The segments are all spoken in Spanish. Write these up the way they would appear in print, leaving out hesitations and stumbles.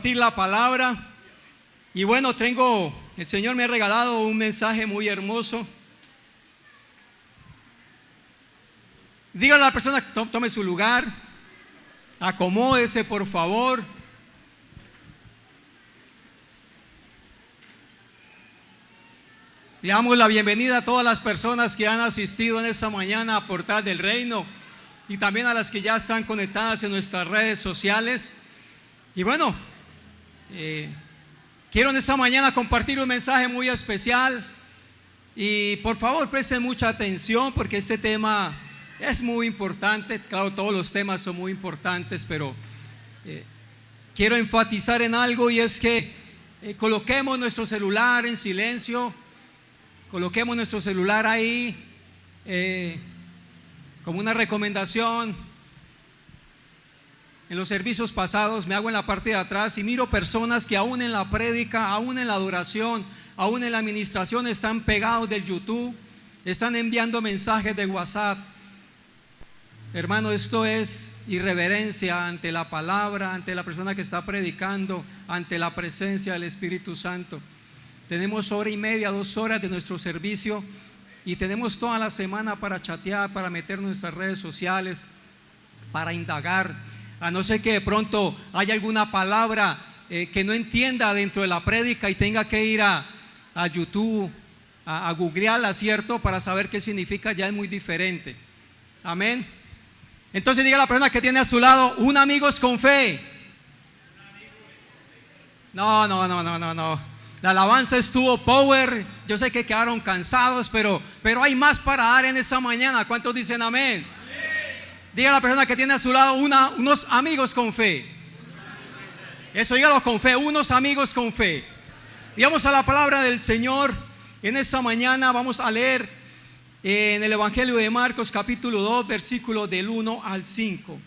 La palabra. Y bueno, el Señor me ha regalado un mensaje muy hermoso. Dígale a la persona que tome su lugar, acomódese por favor. Le damos la bienvenida a todas las personas que han asistido en esta mañana a Portal del Reino y también a las que ya están conectadas en nuestras redes sociales. Y bueno, quiero en esta mañana compartir un mensaje muy especial y por favor presten mucha atención porque este tema es muy importante. Claro, todos los temas son muy importantes, pero quiero enfatizar en algo, y es que coloquemos nuestro celular en silencio, coloquemos nuestro celular ahí como una recomendación. En los servicios pasados me hago en la parte de atrás y miro personas que aún en la prédica, aún en la adoración, aún en la administración están pegados del YouTube, están enviando mensajes de WhatsApp. Hermano, esto es irreverencia ante la palabra, ante la persona que está predicando, ante la presencia del Espíritu Santo. Tenemos 1:30, 2 horas de nuestro servicio y tenemos toda la semana para chatear, para meter nuestras redes sociales, para indagar. A no ser que de pronto haya alguna palabra que no entienda dentro de la prédica y tenga que ir a YouTube, a googlearla, ¿cierto? Para saber qué significa, ya es muy diferente. Amén. Entonces diga a la persona que tiene a su lado: un amigos con fe. No. La alabanza estuvo power. Yo sé que quedaron cansados, pero hay más para dar en esta mañana. ¿Cuántos dicen amén? Diga a la persona que tiene a su lado: unos amigos con fe. Eso, dígalo con fe, unos amigos con fe. Y vamos a la palabra del Señor. En esta mañana vamos a leer en el Evangelio de Marcos capítulo 2, versículos del 1 al 5.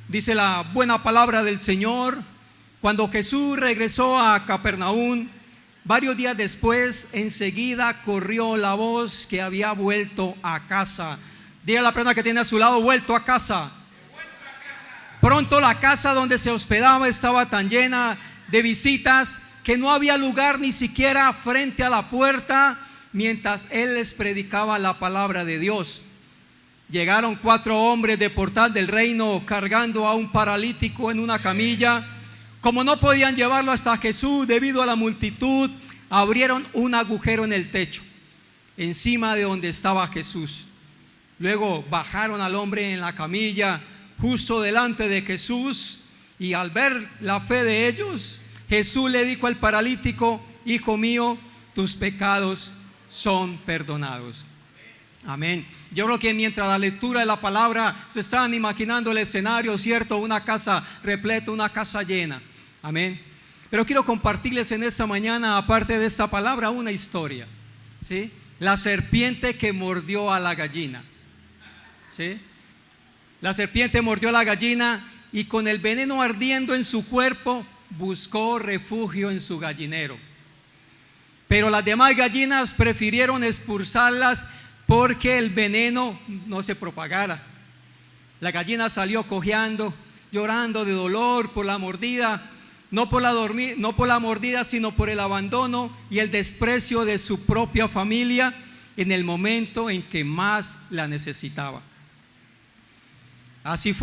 Dice la buena palabra del Señor: cuando Jesús regresó a Capernaum, varios días después, enseguida corrió la voz que había vuelto a casa. Diga a la persona que tiene a su lado: vuelto a casa. Pronto la casa donde se hospedaba estaba tan llena de visitas que no había lugar ni siquiera frente a la puerta mientras él les predicaba la palabra de Dios. Llegaron 4 hombres de Portal del Reino cargando a un paralítico en una camilla. Como no podían llevarlo hasta Jesús debido a la multitud, abrieron un agujero en el techo, encima de donde estaba Jesús. Luego bajaron al hombre en la camilla, justo delante de Jesús, y al ver la fe de ellos, Jesús le dijo al paralítico: hijo mío, tus pecados son perdonados. Amén. Yo creo que mientras la lectura de la palabra se estaban imaginando el escenario, ¿cierto? Una casa repleta, una casa llena. Amén. Pero quiero compartirles en esta mañana, aparte de esta palabra, una historia, ¿sí? La serpiente que mordió a la gallina, ¿sí? La serpiente mordió a la gallina y con el veneno ardiendo en su cuerpo buscó refugio en su gallinero. Pero las demás gallinas prefirieron expulsarlas porque el veneno no se propagara. La gallina salió cojeando, llorando de dolor por la mordida, no por la mordida, sino por el abandono y el desprecio de su propia familia en el momento en que más la necesitaba. Así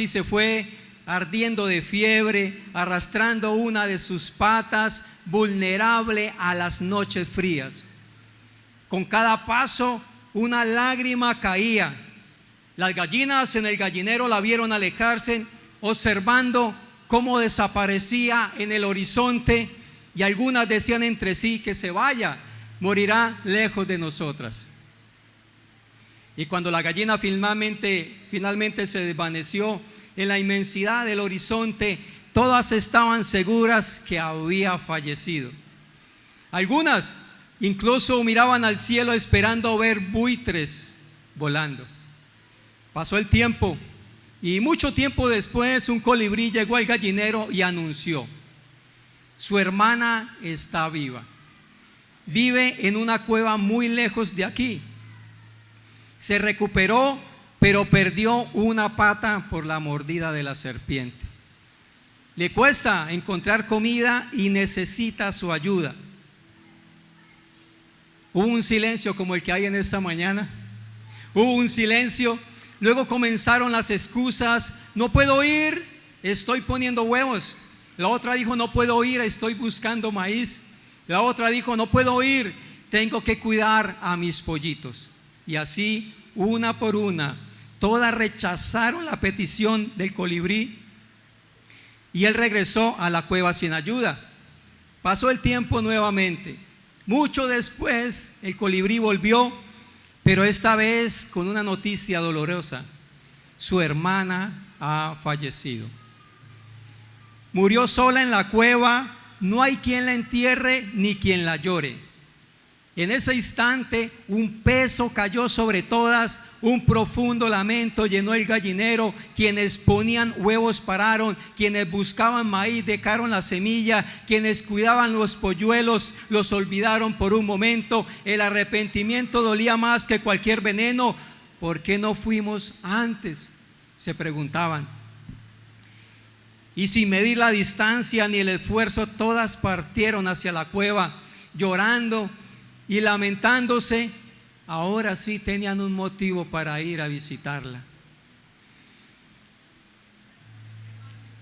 se fue, ardiendo de fiebre, arrastrando una de sus patas, vulnerable a las noches frías. Con cada paso una lágrima caía. Las gallinas en el gallinero la vieron alejarse, observando cómo desaparecía en el horizonte, y algunas decían entre sí: que se vaya, morirá lejos de nosotras. Y cuando la gallina finalmente se desvaneció en la inmensidad del horizonte, todas estaban seguras que había fallecido. Algunas incluso miraban al cielo esperando ver buitres volando. Pasó el tiempo y mucho tiempo después un colibrí llegó al gallinero y anunció: su hermana está viva. Vive en una cueva muy lejos de aquí. Se recuperó, pero perdió una pata por la mordida de la serpiente. Le cuesta encontrar comida y necesita su ayuda. Hubo un silencio como el que hay en esta mañana. Hubo un silencio. Luego comenzaron las excusas. No puedo ir, estoy poniendo huevos. La otra dijo, no puedo ir, estoy buscando maíz. La otra dijo, no puedo ir, tengo que cuidar a mis pollitos. Y así, una por una, todas rechazaron la petición del colibrí. Y él regresó a la cueva sin ayuda. Pasó el tiempo nuevamente. Mucho después, el colibrí volvió, pero esta vez con una noticia dolorosa. Su hermana ha fallecido. Murió sola en la cueva, no hay quien la entierre ni quien la llore. En ese instante un peso cayó sobre todas, un profundo lamento llenó el gallinero. Quienes ponían huevos pararon, quienes buscaban maíz dejaron la semilla, quienes cuidaban los polluelos los olvidaron por un momento. El arrepentimiento dolía más que cualquier veneno. ¿Por qué no fuimos antes?, se preguntaban. Y sin medir la distancia ni el esfuerzo, todas partieron hacia la cueva, llorando y lamentándose. Ahora sí tenían un motivo para ir a visitarla.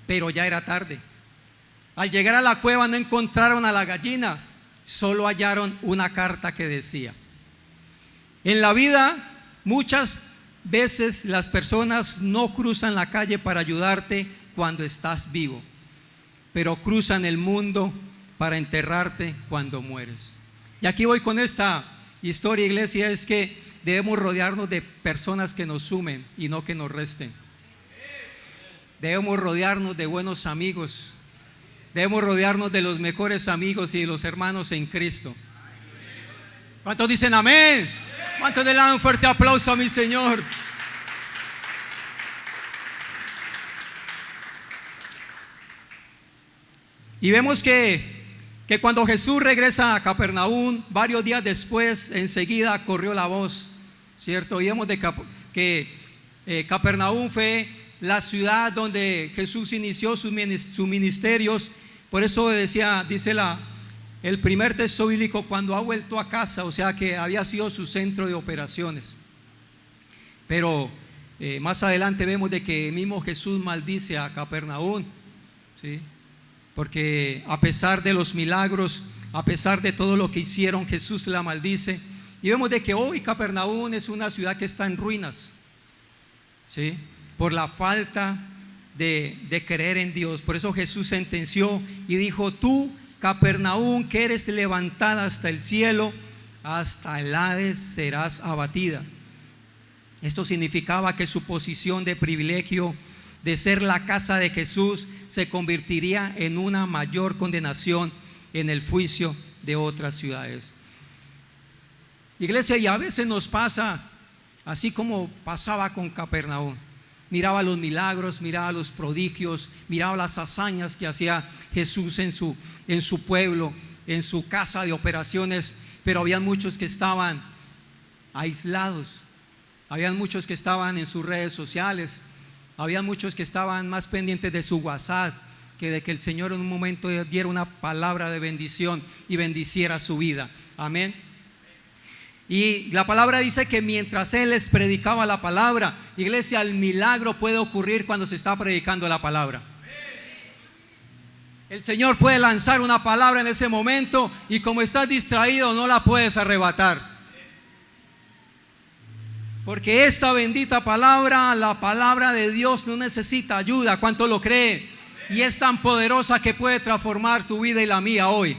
Pero ya era tarde. Al llegar a la cueva no encontraron a la gallina, solo hallaron una carta que decía: en la vida muchas veces las personas no cruzan la calle para ayudarte cuando estás vivo, pero cruzan el mundo para enterrarte cuando mueres. Y aquí voy con esta historia, iglesia, es que debemos rodearnos de personas que nos sumen y no que nos resten. Debemos rodearnos de buenos amigos. Debemos rodearnos de los mejores amigos y de los hermanos en Cristo. ¿Cuántos dicen amén? ¿Cuántos le dan un fuerte aplauso a mi Señor? Y vemos que cuando Jesús regresa a Capernaum, varios días después, enseguida corrió la voz, ¿cierto? Oímos que Capernaum fue la ciudad donde Jesús inició sus ministerios. Por eso dice el primer texto bíblico, cuando ha vuelto a casa, o sea que había sido su centro de operaciones. Pero más adelante vemos de que mismo Jesús maldice a Capernaum, ¿sí? Porque a pesar de los milagros, a pesar de todo lo que hicieron, Jesús la maldice. Y vemos de que hoy Capernaum es una ciudad que está en ruinas, ¿sí? Por la falta de creer en Dios. Por eso Jesús sentenció y dijo: tú, Capernaum, que eres levantada hasta el cielo, hasta el Hades serás abatida. Esto significaba que su posición de privilegio de ser la casa de Jesús se convertiría en una mayor condenación en el juicio de otras ciudades. Iglesia, y a veces nos pasa así como pasaba con Capernaum. Miraba los milagros, miraba los prodigios, miraba las hazañas que hacía Jesús en su pueblo, en su casa de operaciones, pero había muchos que estaban aislados, había muchos que estaban en sus redes sociales, había muchos que estaban más pendientes de su WhatsApp que de que el Señor en un momento diera una palabra de bendición y bendiciera su vida. Amén. Y la palabra dice que mientras Él les predicaba la palabra, iglesia, el milagro puede ocurrir cuando se está predicando la palabra. El Señor puede lanzar una palabra en ese momento y como estás distraído no la puedes arrebatar. Porque esta bendita palabra, la palabra de Dios, no necesita ayuda. ¿Cuánto lo cree? Y es tan poderosa que puede transformar tu vida y la mía hoy.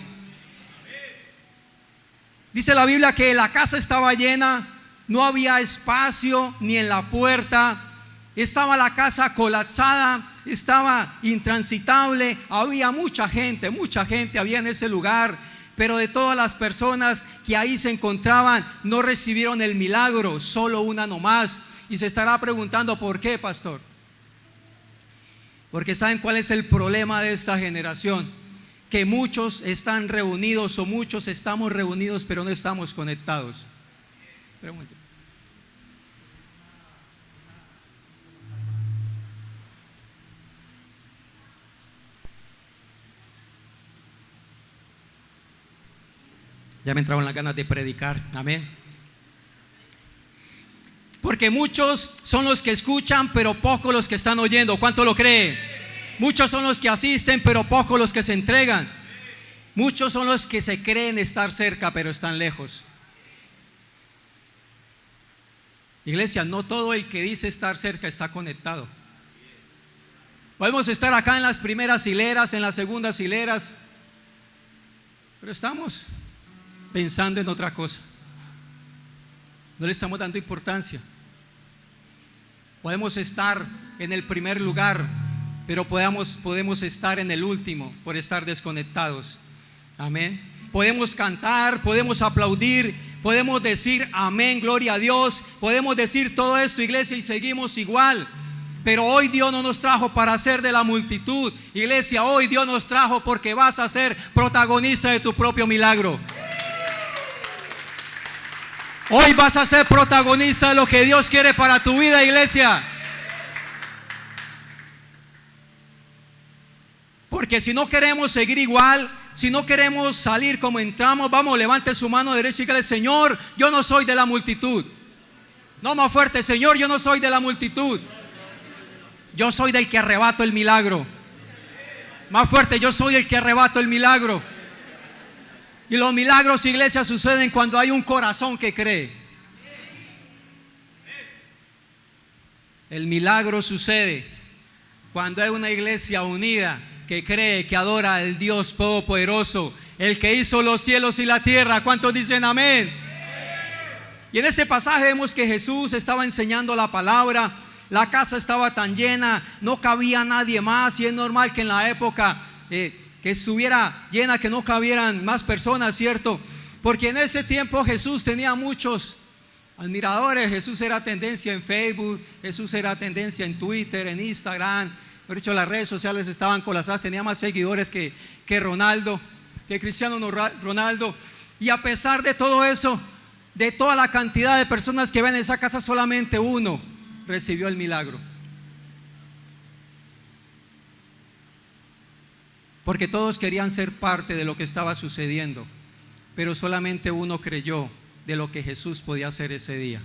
Dice la Biblia que la casa estaba llena, no había espacio ni en la puerta, estaba la casa colapsada, estaba intransitable, había mucha gente había en ese lugar. Pero de todas las personas que ahí se encontraban, no recibieron el milagro, solo una nomás. Y se estará preguntando: ¿por qué, pastor? Porque ¿saben cuál es el problema de esta generación? Que muchos están reunidos o muchos estamos reunidos, pero no estamos conectados. Espera un momento. Ya me entraron las ganas de predicar, amén. Porque muchos son los que escuchan, pero pocos los que están oyendo. ¿Cuánto lo cree? Muchos son los que asisten, pero pocos los que se entregan. Muchos son los que se creen estar cerca, pero están lejos. Iglesia, no todo el que dice estar cerca está conectado. Podemos estar acá en las primeras hileras, en las segundas hileras, pero estamos pensando en otra cosa. No le estamos dando importancia. Podemos estar en el primer lugar, pero podemos estar en el último por estar desconectados. Amén. Podemos cantar, podemos aplaudir, podemos decir amén, gloria a Dios, podemos decir todo esto, iglesia, y seguimos igual. Pero hoy Dios no nos trajo para ser de la multitud. Iglesia, hoy Dios nos trajo porque vas a ser protagonista de tu propio milagro. Hoy vas a ser protagonista de lo que Dios quiere para tu vida, iglesia. Porque si no queremos seguir igual, si no queremos salir como entramos, vamos, levante su mano derecha y dígale: Señor, yo no soy de la multitud. No, más fuerte: Señor, yo no soy de la multitud. Yo soy del que arrebato el milagro. Más fuerte: yo soy el que arrebato el milagro. Y los milagros, iglesia, suceden cuando hay un corazón que cree. El milagro sucede cuando hay una iglesia unida que cree, que adora al Dios Todopoderoso, el que hizo los cielos y la tierra. ¿Cuántos dicen amén? Y en este pasaje vemos que Jesús estaba enseñando la palabra. La casa estaba tan llena, no cabía nadie más, y es normal que en la época que estuviera llena, que no cabieran más personas, ¿cierto? Porque en ese tiempo Jesús tenía muchos admiradores. Jesús era tendencia en Facebook, Jesús era tendencia en Twitter, en Instagram. Por hecho, las redes sociales estaban colapsadas, tenía más seguidores que Ronaldo, que Cristiano Ronaldo. Y a pesar de todo eso, de toda la cantidad de personas que ven en esa casa, solamente uno recibió el milagro. Porque todos querían ser parte de lo que estaba sucediendo, pero solamente uno creyó de lo que Jesús podía hacer ese día.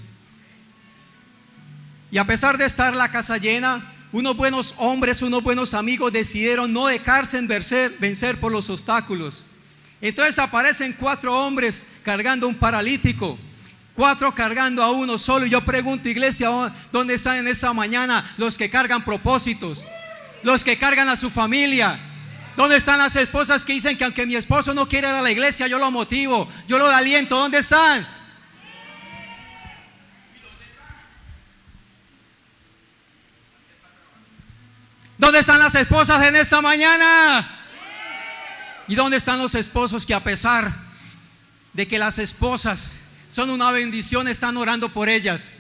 Y a pesar de estar la casa llena, unos buenos hombres, unos buenos amigos decidieron no dejarse vencer por los obstáculos. Entonces aparecen 4 hombres cargando un paralítico, 4 cargando a uno solo. Y yo pregunto, iglesia, ¿dónde están en esta mañana los que cargan propósitos? Los que cargan a su familia. ¿Dónde están las esposas que dicen que aunque mi esposo no quiere ir a la iglesia, yo lo motivo, yo lo aliento? ¿Dónde están? ¿Dónde están las esposas en esta mañana? ¿Y dónde están los esposos que, a pesar de que las esposas son una bendición, están orando por ellas?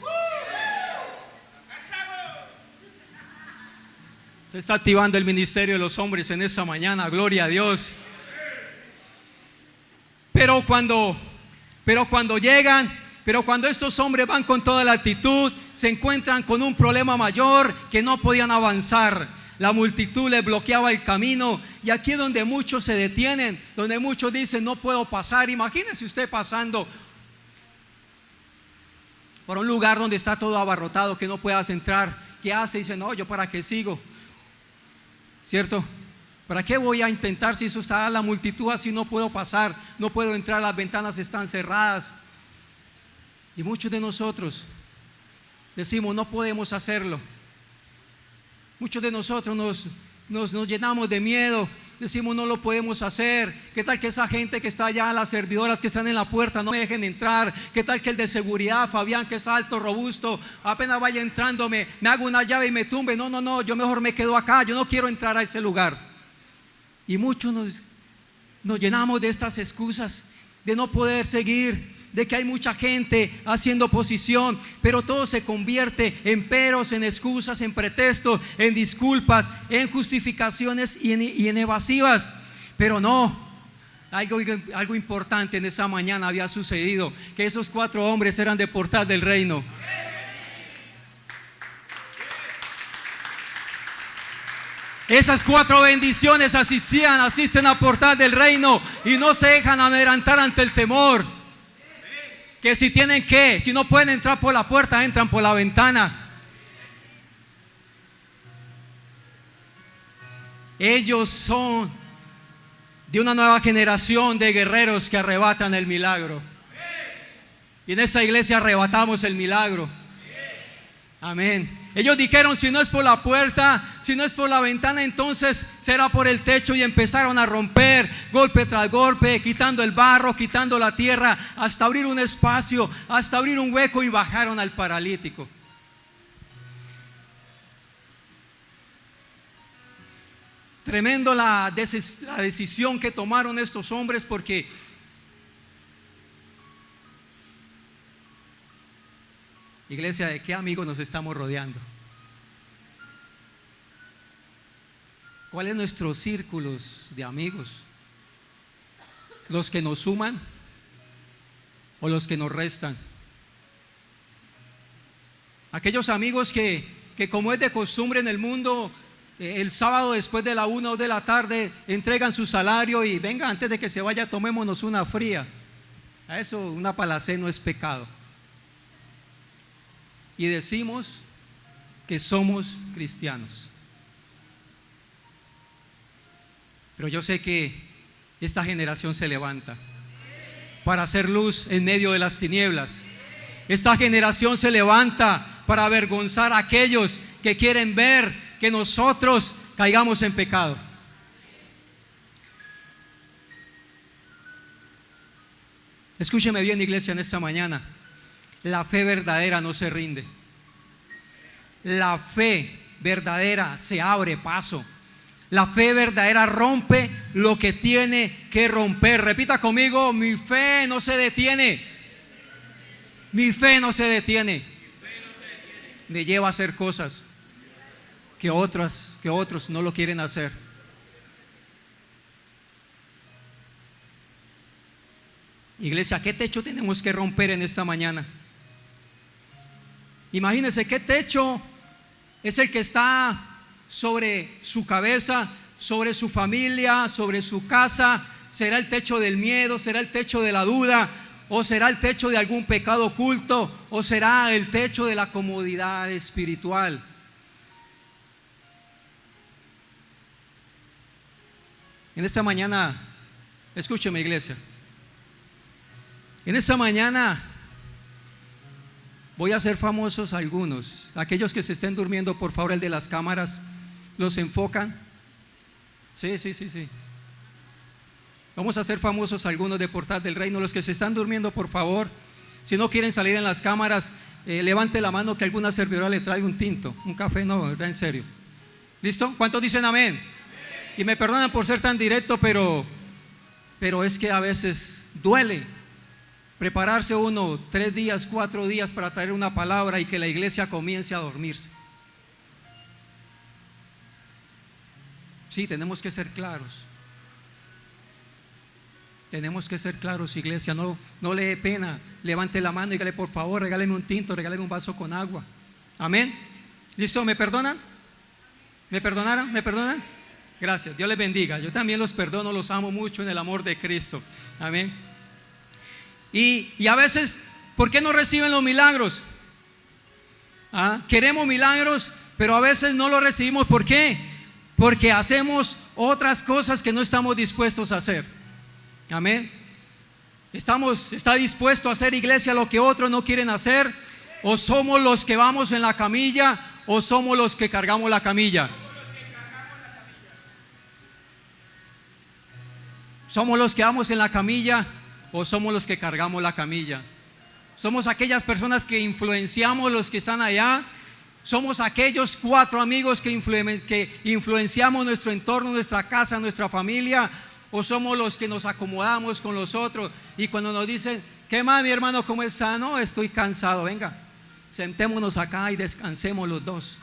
Se está activando el ministerio de los hombres en esta mañana, gloria a Dios. Pero cuando estos hombres van con toda la actitud, se encuentran con un problema mayor, que no podían avanzar. La multitud les bloqueaba el camino, y aquí es donde muchos se detienen, donde muchos dicen: no puedo pasar. Imagínese usted pasando por un lugar donde está todo abarrotado, que no puedas entrar. ¿Qué hace? Dice: no, yo para qué sigo, ¿cierto? ¿Para qué voy a intentar si eso está la multitud así? No puedo pasar, no puedo entrar, las ventanas están cerradas. Y muchos de nosotros decimos: no podemos hacerlo. Muchos de nosotros nos llenamos de miedo, decimos: no lo podemos hacer. ¿Qué tal que esa gente que está allá, las servidoras que están en la puerta, no me dejen entrar? ¿Qué tal que el de seguridad, Fabián, que es alto, robusto, apenas vaya entrando me haga una llave y me tumbe? No, yo mejor me quedo acá, yo no quiero entrar a ese lugar. Y muchos nos llenamos de estas excusas, de no poder seguir, de que hay mucha gente haciendo oposición, pero todo se convierte en peros, en excusas, en pretextos, en disculpas, en justificaciones y en evasivas. Pero no, algo importante en esa mañana había sucedido, que esos 4 hombres eran de portal del reino. Esas 4 bendiciones asisten a Portal del Reino y no se dejan amedrentar ante el temor. Que si tienen que, si no pueden entrar por la puerta, entran por la ventana. Ellos son de una nueva generación de guerreros que arrebatan el milagro. Y en esa iglesia arrebatamos el milagro. Amén. Ellos dijeron, si no es por la puerta, si no es por la ventana, entonces será por el techo. Y empezaron a romper golpe tras golpe, quitando el barro, quitando la tierra, hasta abrir un espacio, hasta abrir un hueco, y bajaron al paralítico. Tremendo la decisión que tomaron estos hombres, porque iglesia, ¿de qué amigos nos estamos rodeando? ¿Cuáles son nuestros círculos de amigos? ¿Los que nos suman o los que nos restan? Aquellos amigos que como es de costumbre en el mundo, el sábado después de la 1 de la tarde entregan su salario y venga, antes de que se vaya, tomémonos una fría. A eso una palacé no es pecado. Y decimos que somos cristianos. Pero yo sé que esta generación se levanta para hacer luz en medio de las tinieblas. Esta generación se levanta para avergonzar a aquellos que quieren ver que nosotros caigamos en pecado. Escúcheme bien, iglesia, en esta mañana. La fe verdadera no se rinde. La fe verdadera se abre paso. La fe verdadera rompe lo que tiene que romper. Repita conmigo: mi fe no se detiene. Mi fe no se detiene. Me lleva a hacer cosas que otros no lo quieren hacer. Iglesia, ¿qué techo tenemos que romper en esta mañana? Imagínense qué techo es el que está sobre su cabeza, sobre su familia, sobre su casa. ¿Será el techo del miedo? ¿Será el techo de la duda? ¿O será el techo de algún pecado oculto? ¿O será el techo de la comodidad espiritual? En esta mañana, escúcheme, iglesia. En esta mañana voy a hacer famosos algunos. Aquellos que se estén durmiendo, por favor, el de las cámaras, ¿los enfocan? Sí. Vamos a hacer famosos algunos de Portal del Reino. Los que se están durmiendo, por favor, si no quieren salir en las cámaras, levante la mano que alguna servidora le trae un tinto, un café, no, ¿verdad? En serio. ¿Listo? ¿Cuántos dicen amén? Y me perdonan por ser tan directo, pero es que a veces duele prepararse uno 3 días, 4 días para traer una palabra y que la iglesia comience a dormirse. Sí, tenemos que ser claros. Tenemos que ser claros, iglesia. No le dé pena. Levante la mano y dígale, por favor, regáleme un tinto, regáleme un vaso con agua. Amén. ¿Listo? ¿Me perdonan? ¿Me perdonaron? ¿Me perdonan? Gracias, Dios les bendiga. Yo también los perdono, los amo mucho en el amor de Cristo. Amén. Y a veces, ¿por qué no reciben los milagros? Queremos milagros, pero a veces no los recibimos. ¿Por qué? Porque hacemos otras cosas que no estamos dispuestos a hacer. Amén. ¿Está dispuesto a hacer, iglesia, lo que otros no quieren hacer? ¿O somos los que vamos en la camilla o somos los que cargamos la camilla? ¿Somos los que vamos en la camilla o somos los que cargamos la camilla? Somos aquellas personas que influenciamos los que están allá. Somos aquellos 4 amigos que influenciamos nuestro entorno, nuestra casa, nuestra familia. O somos los que nos acomodamos con los otros y cuando nos dicen, ¿qué más, mi hermano? ¿Cómo está? No, estoy cansado. Venga, sentémonos acá y descansemos los dos.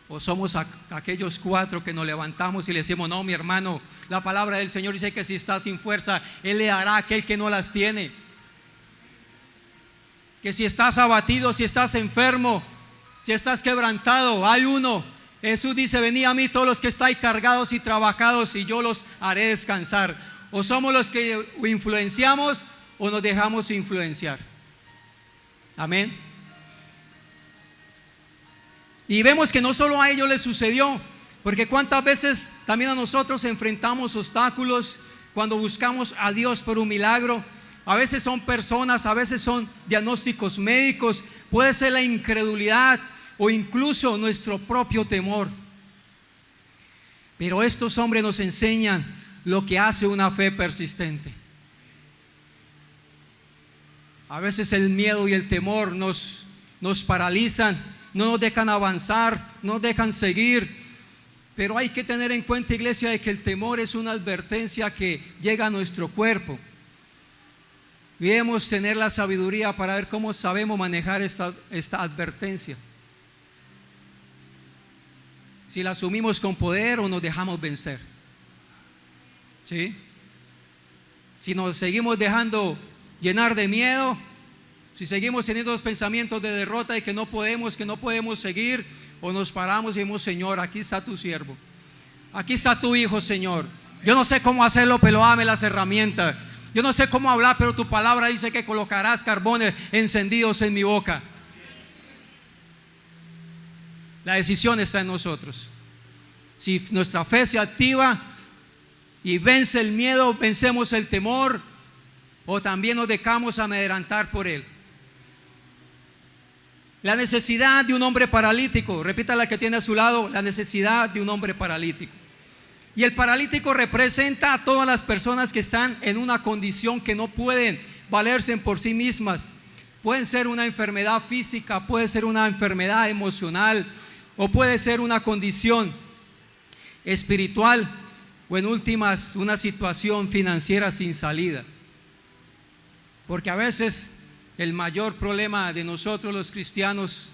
O somos aquellos 4 que nos levantamos y le decimos, no, mi hermano, la palabra del Señor dice que si estás sin fuerza, Él le dará a aquel que no las tiene. Que si estás abatido, si estás enfermo, Si estás quebrantado, hay uno. Jesús dice: venid a mí todos los que estáis cargados y trabajados, y yo los haré descansar. O somos los que influenciamos o nos dejamos influenciar. Amén. Y vemos que no solo a ellos les sucedió, porque cuántas veces también a nosotros enfrentamos obstáculos cuando buscamos a Dios por un milagro. A veces son personas, a veces son diagnósticos médicos, puede ser la incredulidad o incluso nuestro propio temor. Pero estos hombres nos enseñan lo que hace una fe persistente. A veces el miedo y el temor nos paralizan, no nos dejan avanzar, no nos dejan seguir. Pero hay que tener en cuenta, iglesia, de que el temor es una advertencia que llega a nuestro cuerpo. Debemos tener la sabiduría para ver cómo sabemos manejar esta advertencia. Si la asumimos con poder o nos dejamos vencer. ¿Sí? Si nos seguimos dejando llenar de miedo, si seguimos teniendo los pensamientos de derrota y que no podemos seguir, o nos paramos y decimos: Señor, aquí está tu siervo, aquí está tu hijo, Señor. Yo no sé cómo hacerlo, pero dame las herramientas. Yo no sé cómo hablar, pero tu palabra dice que colocarás carbones encendidos en mi boca. La decisión está en nosotros. Si nuestra fe se activa y vence el miedo, vencemos el temor, o también nos dejamos amedrentar por él. La necesidad de un hombre paralítico. Repita la que tiene a su lado: la necesidad de un hombre paralítico. Y el paralítico representa a todas las personas que están en una condición que no pueden valerse por sí mismas. Pueden ser una enfermedad física, puede ser una enfermedad emocional, o puede ser una condición espiritual, o en últimas una situación financiera sin salida. Porque a veces el mayor problema de nosotros los cristianos,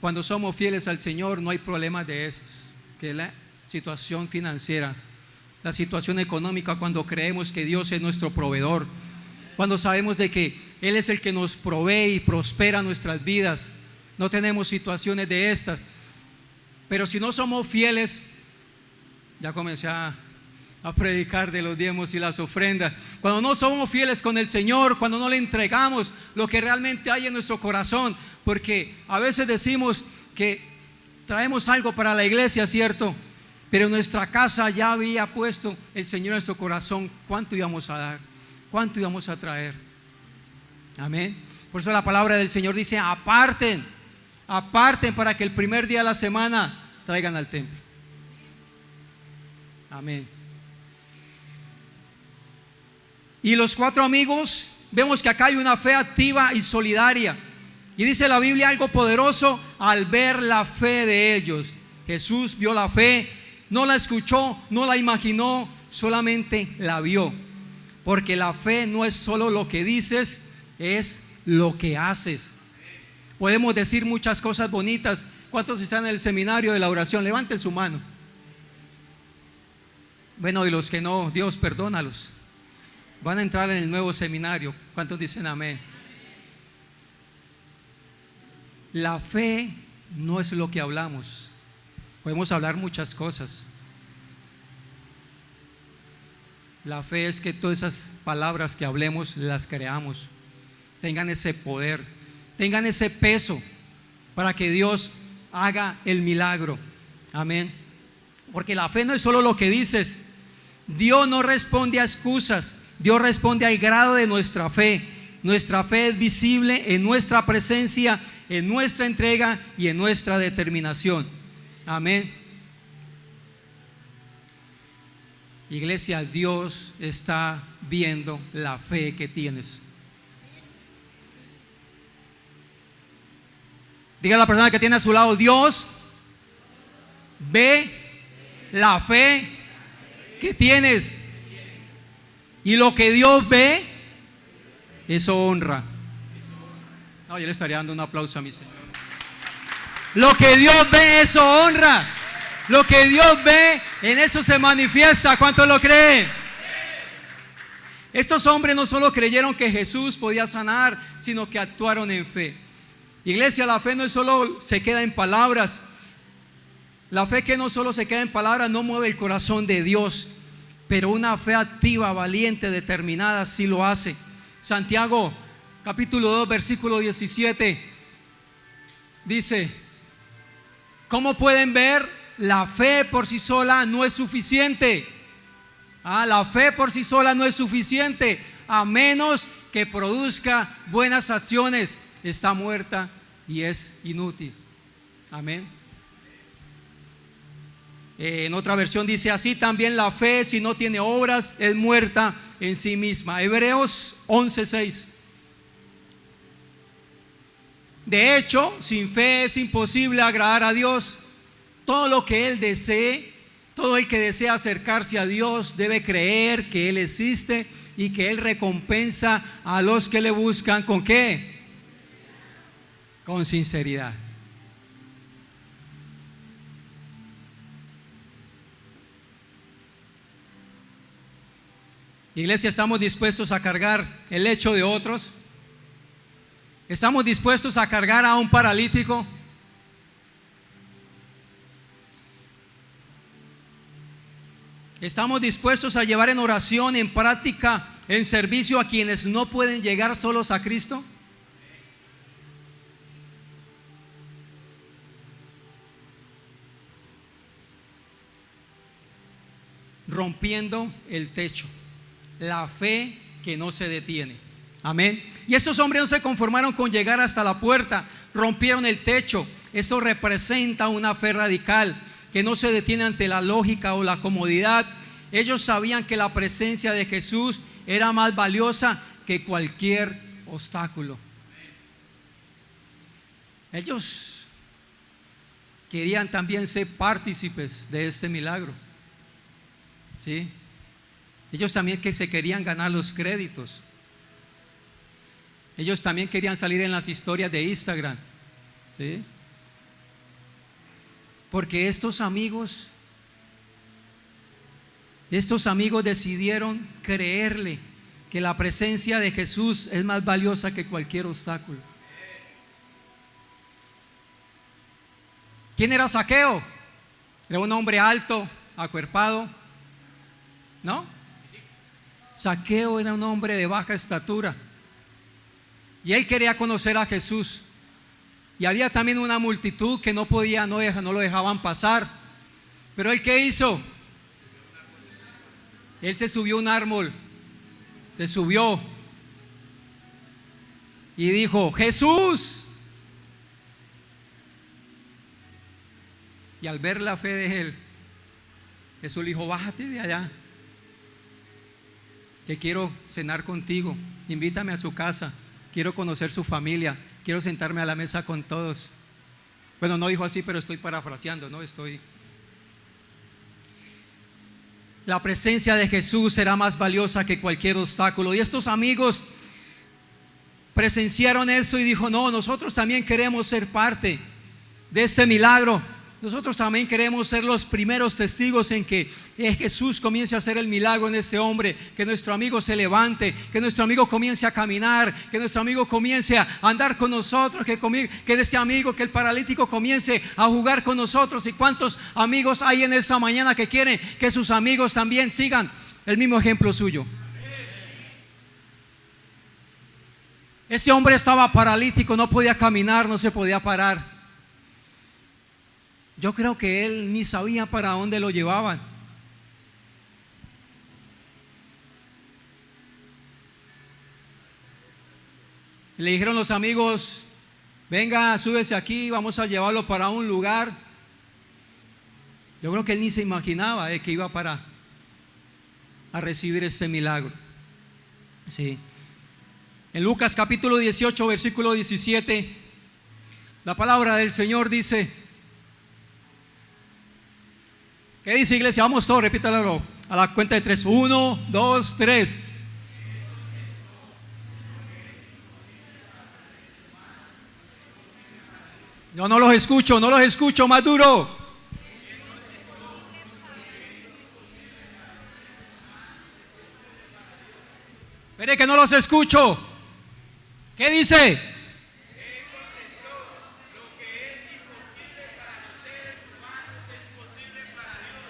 cuando somos fieles al Señor, no hay problema de estos, que la situación financiera, la situación económica, cuando creemos que Dios es nuestro proveedor, cuando sabemos de que Él es el que nos provee y prospera nuestras vidas, no tenemos situaciones de estas. Pero si no somos fieles, ya comencé a predicar de los diezmos y las ofrendas. Cuando no somos fieles con el Señor, cuando no le entregamos lo que realmente hay en nuestro corazón, porque a veces decimos que traemos algo para la iglesia, ¿cierto? Pero en nuestra casa ya había puesto el Señor en nuestro corazón cuánto íbamos a dar, cuánto íbamos a traer. Amén. Por eso la palabra del Señor dice: aparten para que el primer día de la semana traigan al templo. Amén. Y los 4 amigos, vemos que acá hay una fe activa y solidaria. Y dice la Biblia algo poderoso: al ver la fe de ellos. Jesús vio la fe, no la escuchó, no la imaginó, solamente la vio. Porque la fe no es solo lo que dices, es lo que haces. Podemos decir muchas cosas bonitas. ¿Cuántos están en el seminario de la oración? Levanten su mano. Bueno, y los que no, Dios perdónalos. Van a entrar en el nuevo seminario. ¿Cuántos dicen amén? La fe no es lo que hablamos. Podemos hablar muchas cosas. La fe es que todas esas palabras que hablemos las creamos, tengan ese poder, tengan ese peso para que Dios haga el milagro. Amén. Porque la fe no es solo lo que dices. Dios no responde a excusas. Dios responde al grado de nuestra fe. Nuestra fe es visible en nuestra presencia, en nuestra entrega y en nuestra determinación. Amén. Iglesia, Dios está viendo la fe que tienes. Diga a la persona que tiene a su lado: Dios ve la fe que tienes. Y lo que Dios ve, eso honra. No, yo le estaría dando un aplauso a mi Señor. Lo que Dios ve, eso honra. Lo que Dios ve, en eso se manifiesta. ¿Cuántos lo creen? Estos hombres no solo creyeron que Jesús podía sanar, sino que actuaron en fe. Iglesia, la fe no solo se queda en palabras. La fe que no solo se queda en palabras no mueve el corazón de Dios, pero una fe activa, valiente, determinada sí lo hace. Santiago capítulo 2 versículo 17 dice: ¿cómo pueden ver? La fe por sí sola no es suficiente. La fe por sí sola no es suficiente, a menos que produzca buenas acciones. Está muerta y es inútil. Amén. En otra versión dice así también: la fe, si no tiene obras, es muerta en sí misma. Hebreos 11:6. De hecho, sin fe es imposible agradar a Dios. Todo lo que Él desee, todo el que desea acercarse a Dios debe creer que Él existe y que Él recompensa a los que le buscan. ¿Con qué? Con sinceridad. Iglesia, ¿estamos dispuestos a cargar el lecho de otros? ¿Estamos dispuestos a cargar a un paralítico? ¿Estamos dispuestos a llevar en oración, en práctica, en servicio a quienes no pueden llegar solos a Cristo? Rompiendo el techo, la fe que no se detiene. Amén. Y estos hombres no se conformaron con llegar hasta la puerta, rompieron el techo. Esto representa una fe radical que no se detiene ante la lógica o la comodidad. Ellos sabían que la presencia de Jesús era más valiosa que cualquier obstáculo. Ellos querían también ser partícipes de este milagro. ¿Sí? Ellos también que se querían ganar los créditos. Ellos también querían salir en las historias de Instagram. ¿Sí? Porque estos amigos decidieron creerle que la presencia de Jesús es más valiosa que cualquier obstáculo. ¿Quién era Zaqueo? Era un hombre alto, acuerpado, ¿no? Zaqueo era un hombre de baja estatura y él quería conocer a Jesús. Y había también una multitud que no lo dejaban pasar. Pero él, ¿qué hizo? Él se subió a un árbol, se subió y dijo: Jesús. Y al ver la fe de él, Jesús le dijo: bájate de allá, que quiero cenar contigo, invítame a su casa, quiero conocer su familia, quiero sentarme a la mesa con todos. Bueno, no dijo así, pero estoy parafraseando, ¿no? La presencia de Jesús será más valiosa que cualquier obstáculo. Y estos amigos presenciaron eso y dijo: no, nosotros también queremos ser parte de este milagro. Nosotros también queremos ser los primeros testigos en que Jesús comience a hacer el milagro en este hombre, que nuestro amigo se levante, que nuestro amigo comience a caminar, que nuestro amigo comience a andar con nosotros, que este amigo, que el paralítico comience a jugar con nosotros. ¿Y cuántos amigos hay en esta mañana que quieren que sus amigos también sigan el mismo ejemplo suyo? Ese hombre estaba paralítico, no podía caminar, no se podía parar. Yo creo que él ni sabía para dónde lo llevaban. Le dijeron los amigos: venga, súbese aquí, vamos a llevarlo para un lugar. Yo creo que él ni se imaginaba que iba a recibir este milagro. Sí. En Lucas capítulo 18 versículo 17, la palabra del Señor dice: ¿qué dice, iglesia? Vamos todos, repítalo a la cuenta de 3. 1, 2, 3. Yo no los escucho, más duro. Espere que no los escucho. ¿Qué dice?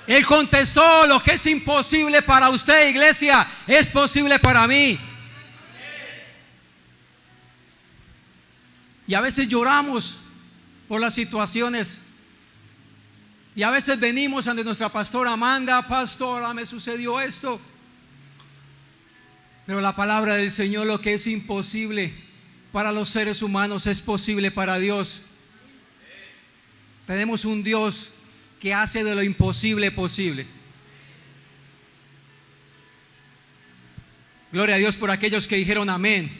Él contestó: lo que es imposible para usted, iglesia, es posible para mí. Y a veces lloramos por las situaciones. Y a veces venimos ante nuestra pastora Amanda: pastora, me sucedió esto. Pero la palabra del Señor: lo que es imposible para los seres humanos es posible para Dios. Tenemos un Dios que hace de lo imposible posible. Gloria a Dios por aquellos que dijeron amén.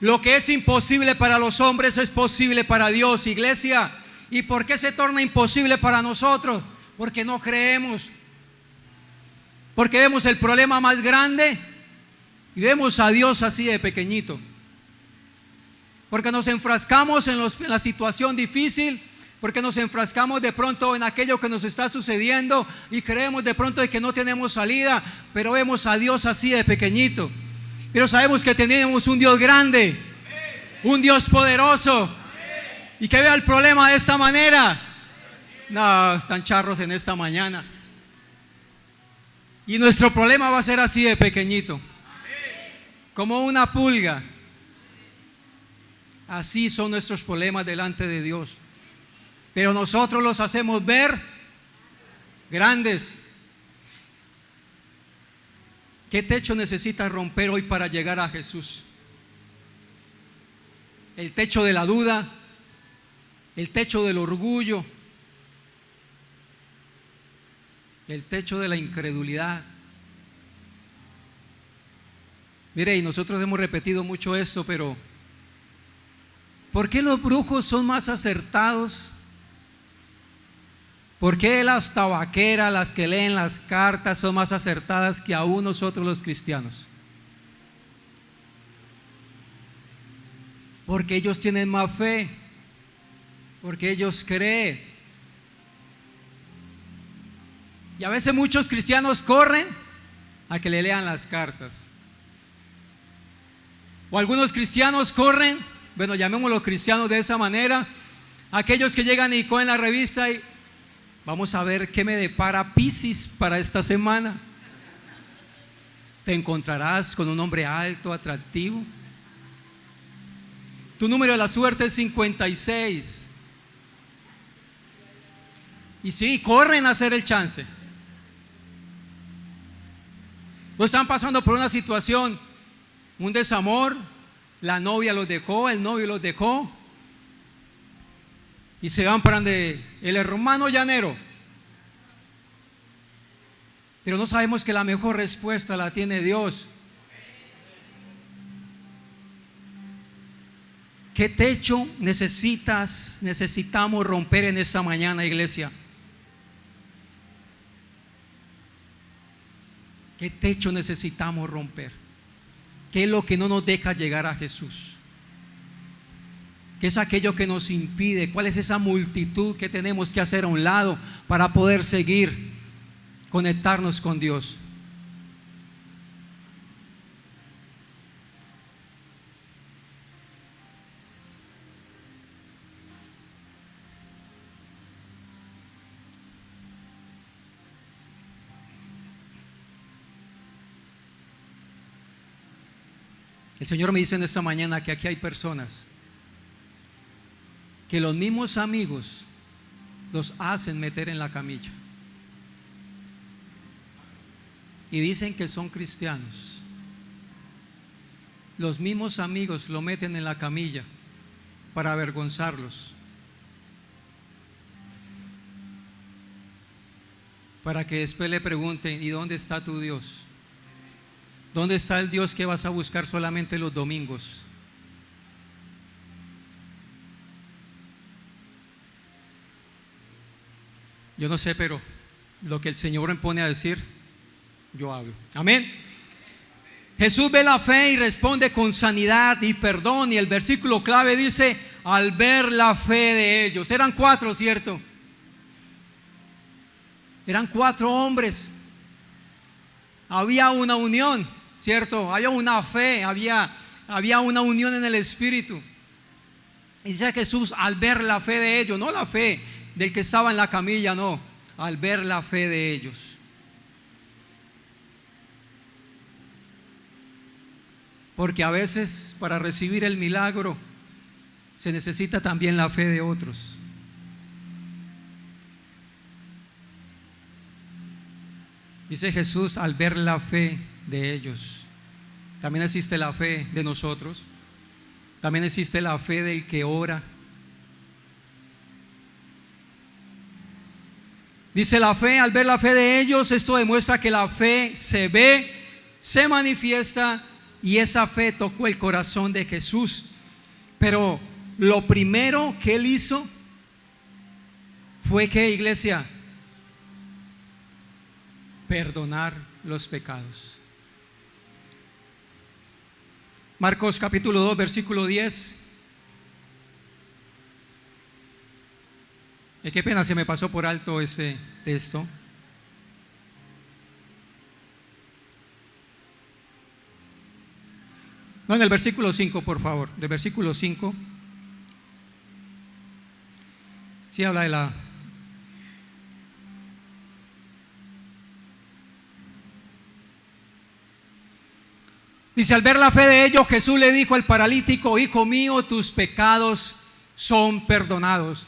Lo que es imposible para los hombres es posible para Dios, iglesia. ¿Y por qué se torna imposible para nosotros? Porque no creemos. Porque vemos el problema más grande y vemos a Dios así de pequeñito. Porque nos enfrascamos en la situación difícil, porque nos enfrascamos de pronto en aquello que nos está sucediendo y creemos de pronto de que no tenemos salida, pero vemos a Dios así de pequeñito. Pero sabemos que tenemos un Dios grande, un Dios poderoso, y que vea el problema de esta manera. No, están charros en esta mañana. Y nuestro problema va a ser así de pequeñito, como una pulga. Así son nuestros problemas delante de Dios. Pero nosotros los hacemos ver grandes. ¿Qué techo necesitas romper hoy para llegar a Jesús? El techo de la duda, el techo del orgullo, el techo de la incredulidad. Mire, y nosotros hemos repetido mucho esto, pero ¿por qué los brujos son más acertados? ¿Por qué las tabaqueras, las que leen las cartas, son más acertadas que aún nosotros los cristianos? Porque ellos tienen más fe, porque ellos creen. Y a veces muchos cristianos corren a que le lean las cartas. O algunos cristianos corren, bueno, llamémoslos cristianos de esa manera, aquellos que llegan y cogen la revista y vamos a ver qué me depara Piscis para esta semana. Te encontrarás con un hombre alto, atractivo. Tu número de la suerte es 56. Y sí, corren a hacer el chance. O están pasando por una situación, un desamor, la novia los dejó, el novio los dejó, y se van para donde el hermano llanero. Pero no sabemos que la mejor respuesta la tiene Dios. ¿Qué techo necesitamos romper en esta mañana, iglesia? ¿Qué techo necesitamos romper? ¿Qué es lo que no nos deja llegar a Jesús? ¿Qué es aquello que nos impide? ¿Cuál es esa multitud que tenemos que hacer a un lado para poder seguir, conectarnos con Dios? El Señor me dice en esta mañana que aquí hay personas que los mismos amigos los hacen meter en la camilla y dicen que son cristianos. Los mismos amigos lo meten en la camilla para avergonzarlos, para que después le pregunten: ¿y dónde está tu Dios? ¿Dónde está el Dios que vas a buscar solamente los domingos? Yo no sé, pero lo que el Señor me pone a decir, yo hablo. Amén. Jesús ve la fe y responde con sanidad y perdón. Y el versículo clave dice: al ver la fe de ellos. Eran 4, ¿cierto? Eran 4 hombres. Había una unión, ¿cierto? Había una fe, había una unión en el Espíritu. Y dice Jesús: al ver la fe de ellos, no la fe del que estaba en la camilla, no, al ver la fe de ellos. Porque a veces para recibir el milagro se necesita también la fe de otros. Dice Jesús, al ver la fe de ellos. También existe la fe de nosotros. También existe la fe del que ora. Dice la fe, al ver la fe de ellos, esto demuestra que la fe se ve, se manifiesta, y esa fe tocó el corazón de Jesús. Pero lo primero que él hizo fue que, iglesia, perdonar los pecados. Marcos capítulo 2, versículo 10. Qué pena, se me pasó por alto ese texto. No, en el versículo 5, por favor. Del versículo 5. Sí habla de la... Dice, al ver la fe de ellos, Jesús le dijo al paralítico: hijo mío, tus pecados son perdonados.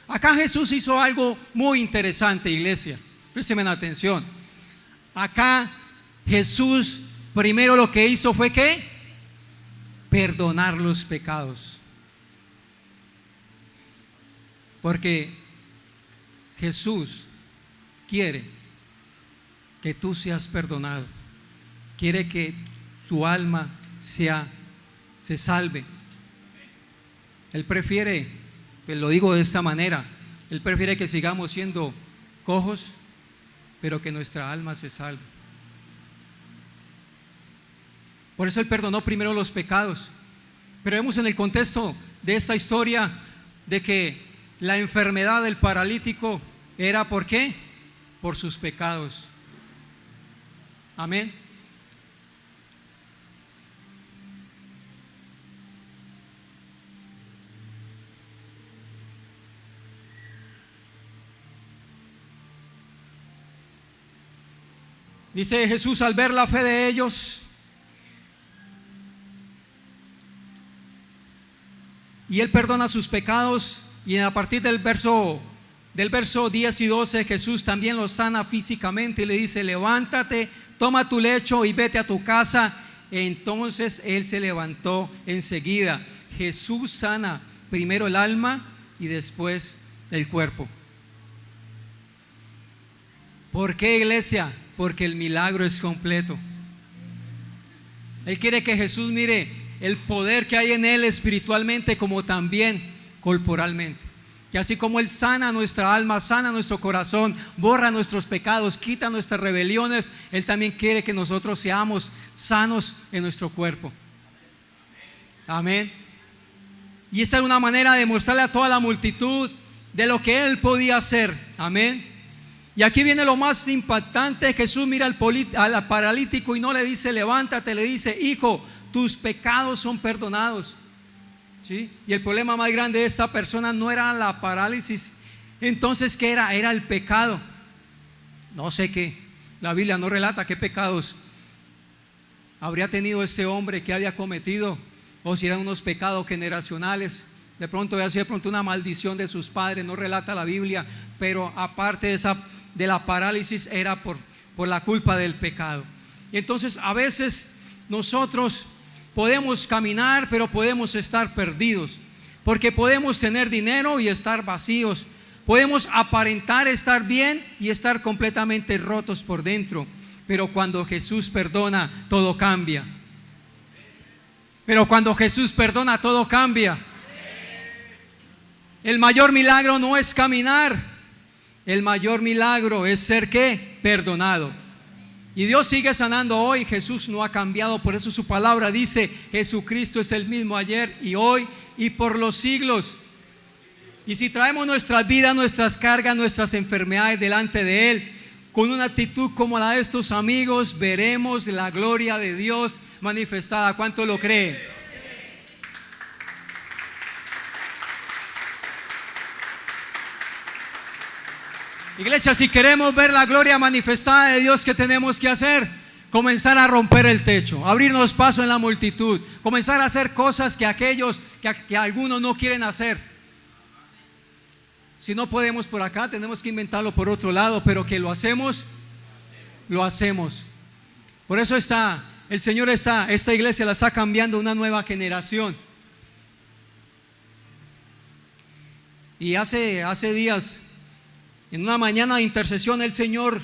Acá Jesús hizo algo muy interesante, iglesia. Préstenme atención. Acá Jesús primero lo que hizo fue ¿qué? Perdonar los pecados. Porque Jesús quiere que tú seas perdonado. Quiere que tu alma se salve. Él prefiere, pues lo digo de esta manera, Él prefiere que sigamos siendo cojos, pero que nuestra alma se salve. Por eso Él perdonó primero los pecados. Pero vemos en el contexto de esta historia de que la enfermedad del paralítico era ¿por qué? Por sus pecados. Amén. Dice Jesús, al ver la fe de ellos, y Él perdona sus pecados, y a partir del verso 10 y 12, Jesús también lo sana físicamente y le dice: levántate, toma tu lecho y vete a tu casa. Entonces él se levantó enseguida. Jesús sana primero el alma y después el cuerpo. ¿Por qué, iglesia? Porque el milagro es completo. Él quiere que Jesús mire el poder que hay en Él espiritualmente como también corporalmente. Que así como Él sana nuestra alma, sana nuestro corazón, borra nuestros pecados, quita nuestras rebeliones, Él también quiere que nosotros seamos sanos en nuestro cuerpo. Amén. Y esta es una manera de mostrarle a toda la multitud de lo que Él podía hacer. Amén. Y aquí viene lo más impactante. Jesús mira al paralítico y no le dice levántate, le dice: hijo, tus pecados son perdonados. ¿Sí? Y el problema más grande de esta persona no era la parálisis. Entonces, ¿qué era? Era el pecado. No sé qué, la Biblia no relata qué pecados habría tenido este hombre, que había cometido, o si eran unos pecados generacionales. De pronto había sido una maldición de sus padres, no relata la Biblia. Pero aparte de la parálisis, era por la culpa del pecado. Y entonces a veces nosotros podemos caminar, pero podemos estar perdidos, porque podemos tener dinero y estar vacíos. Podemos aparentar estar bien y estar completamente rotos por dentro. Pero cuando Jesús perdona, todo cambia. Pero cuando Jesús perdona, todo cambia. El mayor milagro no es caminar. El mayor milagro es ser ¿qué? Perdonado. Y Dios sigue sanando hoy. Jesús no ha cambiado. Por eso su palabra dice: Jesucristo es el mismo ayer y hoy y por los siglos. Y si traemos nuestras vidas, nuestras cargas, nuestras enfermedades delante de Él, con una actitud como la de estos amigos, veremos la gloria de Dios manifestada. ¿Cuánto lo cree? Iglesia, si queremos ver la gloria manifestada de Dios, ¿qué tenemos que hacer? Comenzar a romper el techo, abrirnos paso en la multitud, comenzar a hacer cosas que que algunos no quieren hacer. Si no podemos por acá, tenemos que inventarlo por otro lado, pero que lo hacemos, lo hacemos. Por eso esta iglesia la está cambiando una nueva generación. Y hace días, en una mañana de intercesión, el Señor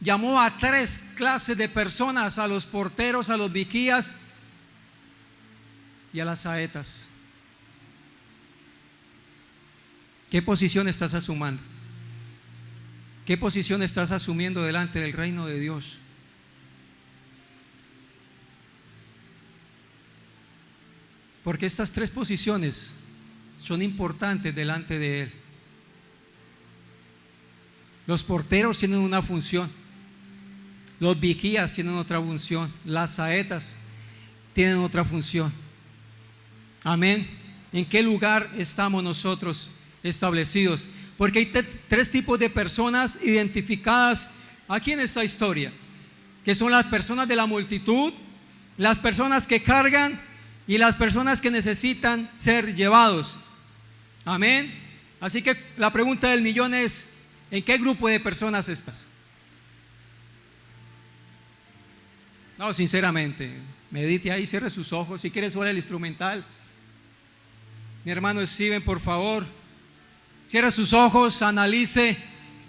llamó a 3 clases de personas: a los porteros, a los vigías y a las saetas. ¿Qué posición estás asumiendo? ¿Qué posición estás asumiendo delante del reino de Dios? Porque estas 3 posiciones son importantes delante de Él. Los porteros tienen una función, los vigías tienen otra función, las saetas tienen otra función. Amén. ¿En qué lugar estamos nosotros establecidos? Porque hay 3 tipos de personas identificadas aquí en esta historia, que son las personas de la multitud, las personas que cargan y las personas que necesitan ser llevados. Amén. Así que la pregunta del millón es: ¿en qué grupo de personas estás? No, sinceramente, medite ahí, cierre sus ojos. Si quieres, suena el instrumental. Mi hermano Steven, por favor, cierre sus ojos, analice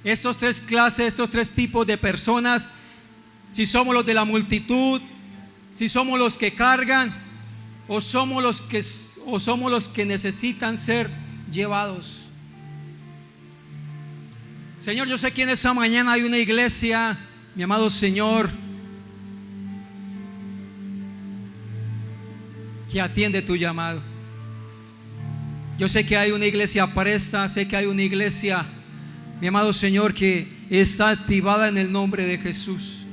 estos 3 clases, estos 3 tipos de personas. Si somos los de la multitud, si somos los que cargan, o somos los que necesitan ser llevados. Señor, yo sé que en esa mañana hay una iglesia, mi amado Señor, que atiende tu llamado. Yo sé que hay una iglesia presta, sé que hay una iglesia, mi amado Señor, que está activada en el nombre de Jesús.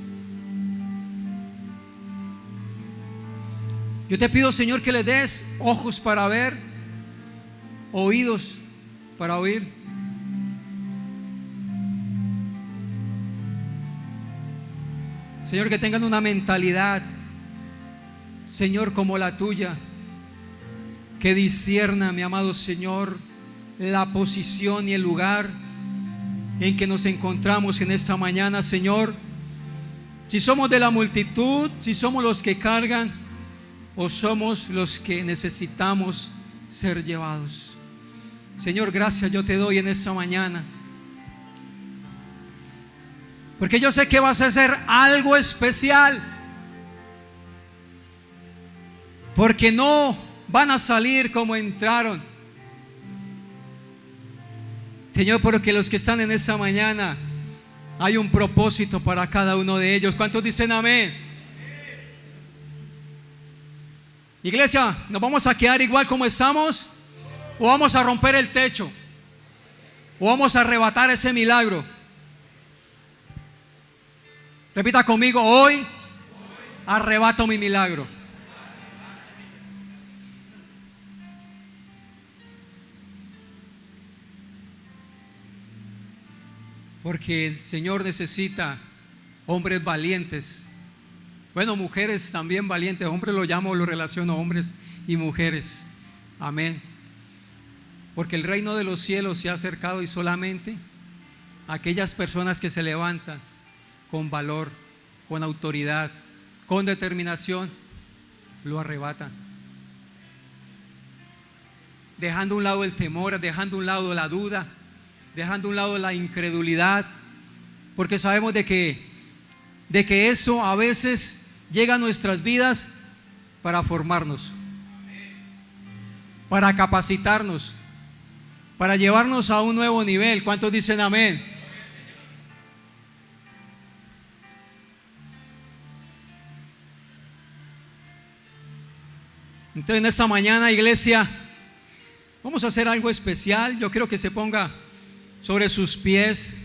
Yo te pido, Señor, que le des ojos para ver, oídos para oír. Señor, que tengan una mentalidad, Señor, como la tuya, que discierna, mi amado Señor, la posición y el lugar en que nos encontramos en esta mañana, Señor. Si somos de la multitud, si somos los que cargan, o somos los que necesitamos ser llevados. Señor, gracias yo te doy en esta mañana, porque yo sé que vas a hacer algo especial, porque no van a salir como entraron, Señor, porque los que están en esta mañana hay un propósito para cada uno de ellos. ¿Cuántos dicen amén? Iglesia, ¿nos vamos a quedar igual como estamos? ¿O vamos a romper el techo? ¿O vamos a arrebatar ese milagro? Repita conmigo: hoy arrebato mi milagro. Porque el Señor necesita hombres valientes. Bueno, mujeres también valientes. Hombres lo llamo, lo relaciono, hombres y mujeres. Amén. Porque el reino de los cielos se ha acercado, y solamente aquellas personas que se levantan con valor, con autoridad, con determinación, lo arrebatan. Dejando a un lado el temor, dejando a un lado la duda, dejando a un lado la incredulidad, porque sabemos de que eso a veces llega a nuestras vidas para formarnos, para capacitarnos, para llevarnos a un nuevo nivel. ¿Cuántos dicen amén? Entonces, en esta mañana, iglesia, vamos a hacer algo especial. Yo quiero que se ponga sobre sus pies.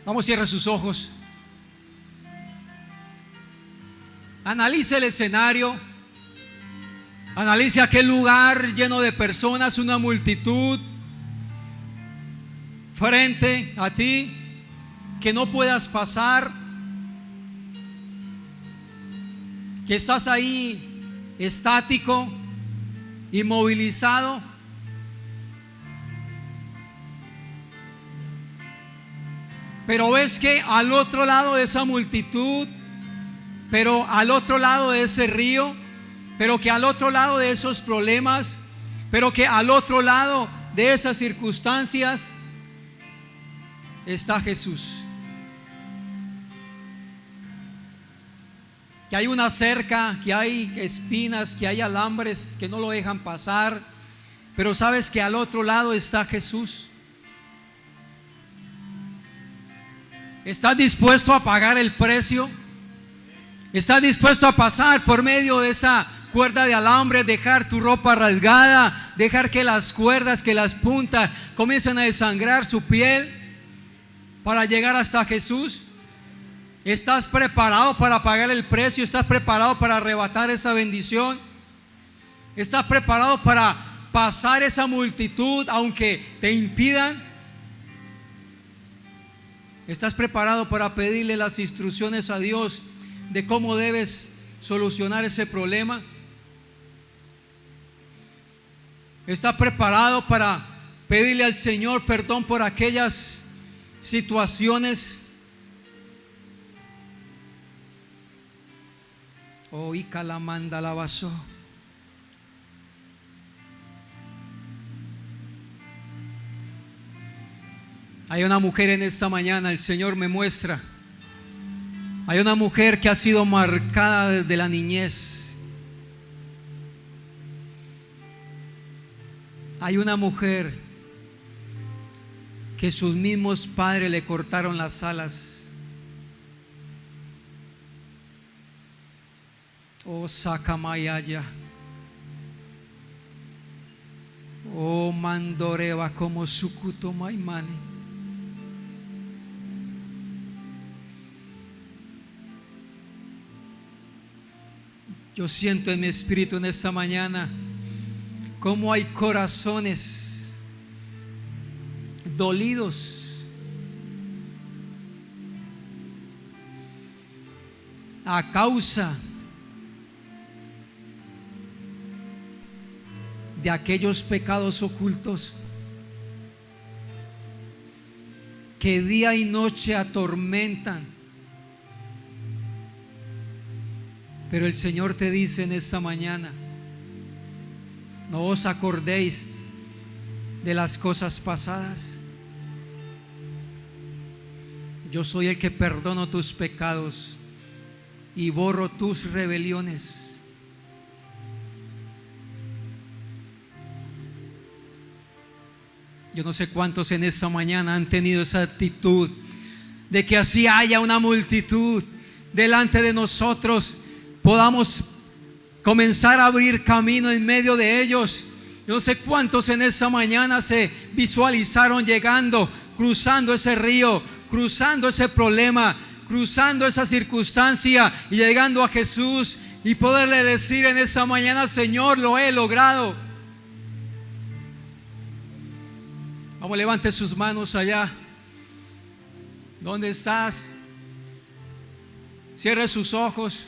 Vamos, cierre sus ojos. Analice el escenario. Analice aquel lugar lleno de personas, una multitud frente a ti que no puedas pasar, que estás ahí estático, inmovilizado. Pero ves que al otro lado de esa multitud, pero al otro lado de ese río, pero que al otro lado de esos problemas, pero que al otro lado de esas circunstancias está Jesús. Que hay una cerca, que hay espinas, que hay alambres que no lo dejan pasar, pero sabes que al otro lado está Jesús. ¿Estás dispuesto a pagar el precio? ¿Estás dispuesto a pasar por medio de esa cuerda de alambre, dejar tu ropa rasgada, dejar que las cuerdas, que las puntas comiencen a desangrar su piel para llegar hasta Jesús? ¿Estás preparado para pagar el precio? ¿Estás preparado para arrebatar esa bendición? ¿Estás preparado para pasar esa multitud aunque te impidan? ¿Estás preparado para pedirle las instrucciones a Dios de cómo debes solucionar ese problema? ¿Estás preparado para pedirle al Señor perdón por aquellas situaciones? Oh, y calamanda la vaso. Hay una mujer en esta mañana, el Señor me muestra. Hay una mujer que ha sido marcada desde la niñez. Hay una mujer que sus mismos padres le cortaron las alas. Oh, Sakamayaya. Oh, Mandoreva como Sukuto Maimani. Yo siento en mi espíritu en esta mañana cómo hay corazones dolidos a causa de aquellos pecados ocultos que día y noche atormentan. Pero el Señor te dice en esta mañana: no os acordéis de las cosas pasadas. Yo soy el que perdono tus pecados y borro tus rebeliones. Yo no sé cuántos en esta mañana han tenido esa actitud de que así haya una multitud delante de nosotros, podamos comenzar a abrir camino en medio de ellos. Yo no sé cuántos en esta mañana se visualizaron llegando, cruzando ese río, cruzando ese problema, cruzando esa circunstancia y llegando a Jesús y poderle decir en esta mañana: Señor, lo he logrado. Vamos, levante sus manos allá. ¿Dónde estás? Cierre sus ojos.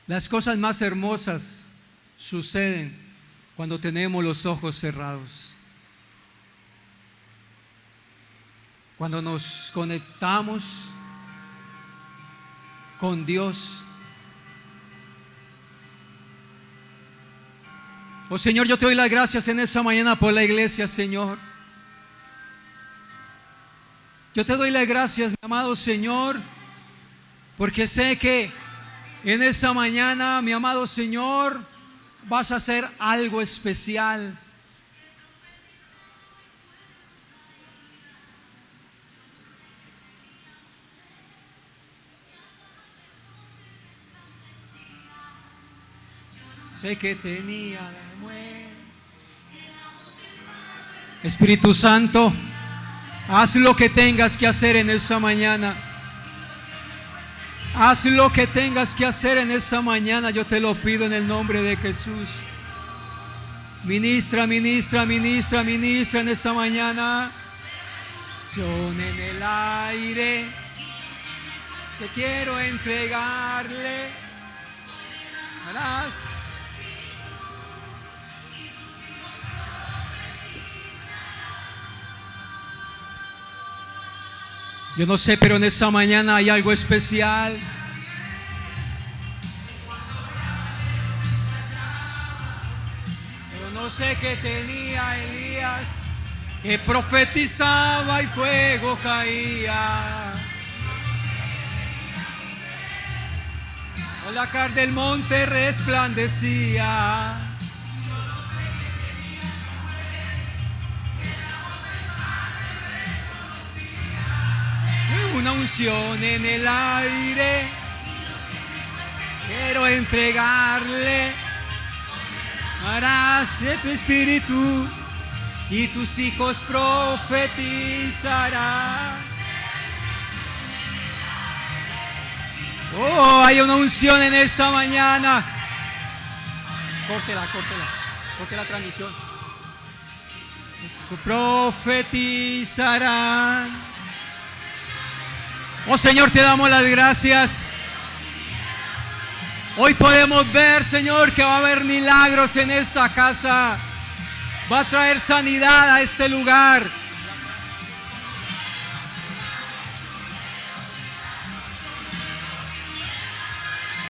Las cosas más hermosas suceden cuando tenemos los ojos cerrados. Cuando nos conectamos con Dios. Oh Señor, yo te doy las gracias en esta mañana por la iglesia, Señor. Yo te doy las gracias, mi amado Señor, porque sé que en esta mañana, mi amado Señor, vas a hacer algo especial. Sé que tenía la muerte Espíritu Santo, haz lo que tengas que hacer en esta mañana. Haz lo que tengas que hacer en esta mañana, yo te lo pido en el nombre de Jesús. Ministra, ministra, ministra, ministra en esta mañana. Son en el aire que quiero entregarle. Harás. Yo no sé, pero en esta mañana hay algo especial. Yo no sé qué tenía Elías, que profetizaba y fuego caía. O la car del monte resplandecía. Una unción en el aire, quiero entregarle. Harás de tu espíritu y tus hijos profetizarán. Oh, hay una unción en esta mañana. Córtela, corte la transmisión. Profetizarán. Oh Señor, te damos las gracias. Hoy podemos ver, Señor, que va a haber milagros en esta casa. Va a traer sanidad a este lugar.